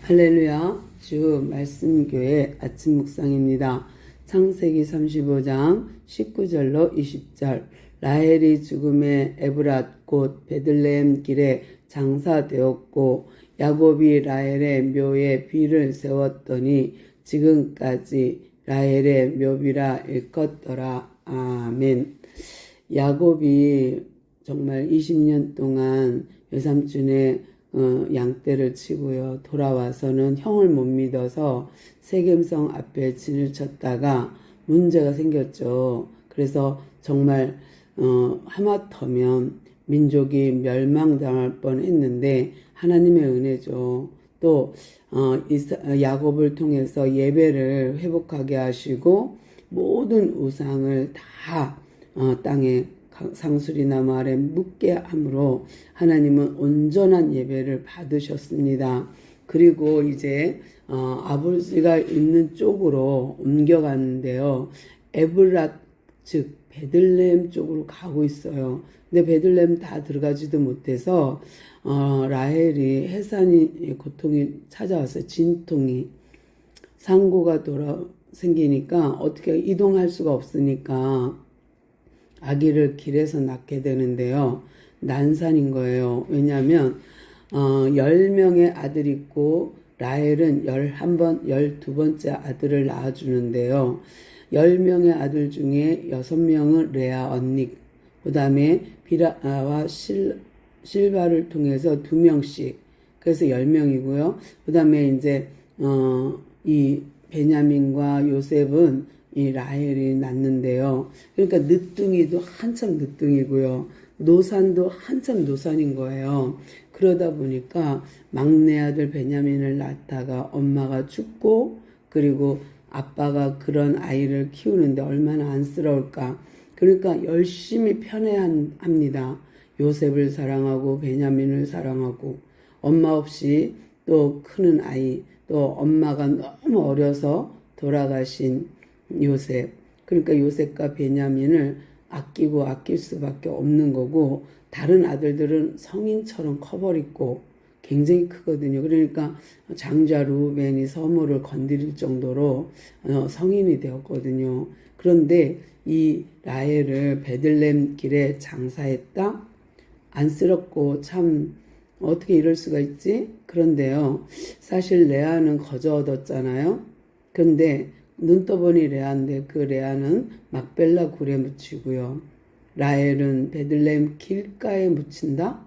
할렐루야. 주 말씀교회 아침 묵상입니다. 창세기 35장 19절로 20절. 라헬이 죽음에 에브랏 곧 베들레헴 길에 장사되었고 야곱이 라헬의 묘에 비를 세웠더니 지금까지 라헬의 묘비라 일컫더라. 아멘. 야곱이 정말 20년 동안 외삼촌의 양떼를 치고요. 돌아와서는 형을 못 믿어서 세겜성 앞에 진을 쳤다가 문제가 생겼죠. 그래서 정말 하마터면 민족이 멸망당할 뻔했는데 하나님의 은혜죠. 또 야곱을 통해서 예배를 회복하게 하시고 모든 우상을 다 땅에 상수리나무 아래 묻게 함으로 하나님은 온전한 예배를 받으셨습니다. 그리고 이제 아버지가 있는 쪽으로 옮겨갔는데요. 에브랏 즉 베들레헴 쪽으로 가고 있어요. 근데 베들레헴 다 들어가지도 못해서 라헬이 해산이 고통이 찾아왔어요. 진통이 상고가 생기니까 어떻게 이동할 수가 없으니까 아기를 길에서 낳게 되는데요. 난산인 거예요. 왜냐하면 10명의 아들이 있고 라헬은 12번째 아들을 낳아주는데요. 10명의 아들 중에 6명은 레아 언니, 그 다음에 비라와 실바를 통해서 2명씩, 그래서 10명이고요. 그 다음에 이제 이 베냐민과 요셉은 이 라헬이 낳는데요. 그러니까 늦둥이도 한참 늦둥이고요. 노산도 한참 노산인 거예요. 그러다 보니까 막내 아들 베냐민을 낳다가 엄마가 죽고 그리고 아빠가 그런 아이를 키우는데 얼마나 안쓰러울까. 그러니까 열심히 편애합니다. 요셉을 사랑하고 베냐민을 사랑하고 엄마 없이 또 크는 아이, 또 엄마가 너무 어려서 돌아가신 요셉. 그러니까 요셉과 베냐민을 아끼고 아낄 수밖에 없는 거고 다른 아들들은 성인처럼 커버리고 굉장히 크거든요. 그러니까 장자 루벤이 서모를 건드릴 정도로 성인이 되었거든요. 그런데 이 라헬을 베들레헴 길에 장사했다? 안쓰럽고 참 어떻게 이럴 수가 있지? 그런데요. 사실 레아는 거저 얻었잖아요. 그런데 눈 떠보니 레아인데 그 레아는 막벨라 굴에 묻히고요. 라헬은 베들레헴 길가에 묻힌다?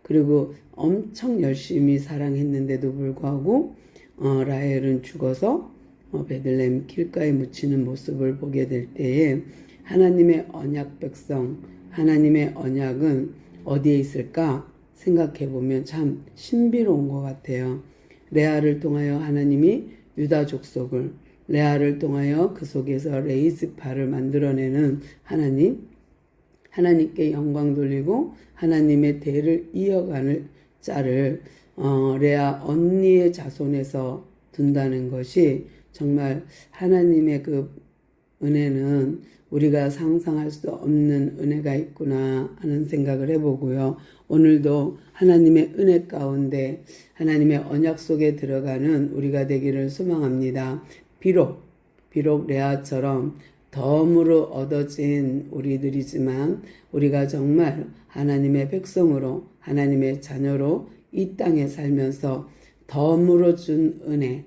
그리고 엄청 열심히 사랑했는데도 불구하고 라헬은 죽어서 베들레헴 길가에 묻히는 모습을 보게 될 때에 하나님의 언약 백성, 하나님의 언약은 어디에 있을까 생각해 보면 참 신비로운 것 같아요. 레아를 통하여 하나님이 유다 족속을, 레아를 통하여 그 속에서 레이즈파를 만들어내는 하나님께 영광 돌리고 하나님의 대를 이어가는 자를 레아 언니의 자손에서 둔다는 것이 정말 하나님의 그 은혜는 우리가 상상할 수 없는 은혜가 있구나 하는 생각을 해보고요. 오늘도 하나님의 은혜 가운데 하나님의 언약 속에 들어가는 우리가 되기를 소망합니다. 비록 레아처럼 덤으로 얻어진 우리들이지만 우리가 정말 하나님의 백성으로 하나님의 자녀로 이 땅에 살면서 덤으로 준 은혜,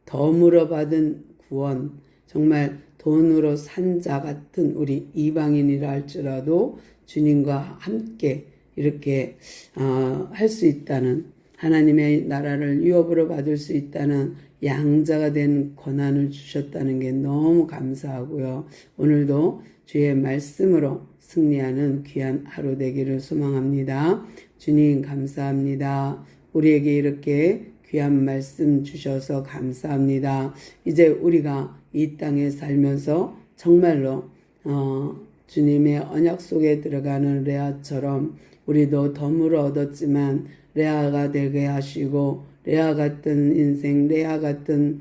덤으로 받은 구원, 정말 돈으로 산 자 같은 우리 이방인이라 할지라도 주님과 함께 이렇게 할 수 있다는, 하나님의 나라를 유업으로 받을 수 있다는 양자가 된 권한을 주셨다는 게 너무 감사하고요. 오늘도 주의 말씀으로 승리하는 귀한 하루 되기를 소망합니다. 주님 감사합니다. 우리에게 이렇게 귀한 말씀 주셔서 감사합니다. 이제 우리가 이 땅에 살면서 정말로 주님의 언약 속에 들어가는 레아처럼 우리도 덤으로 얻었지만 레아가 되게 하시고 레아 같은 인생, 레아 같은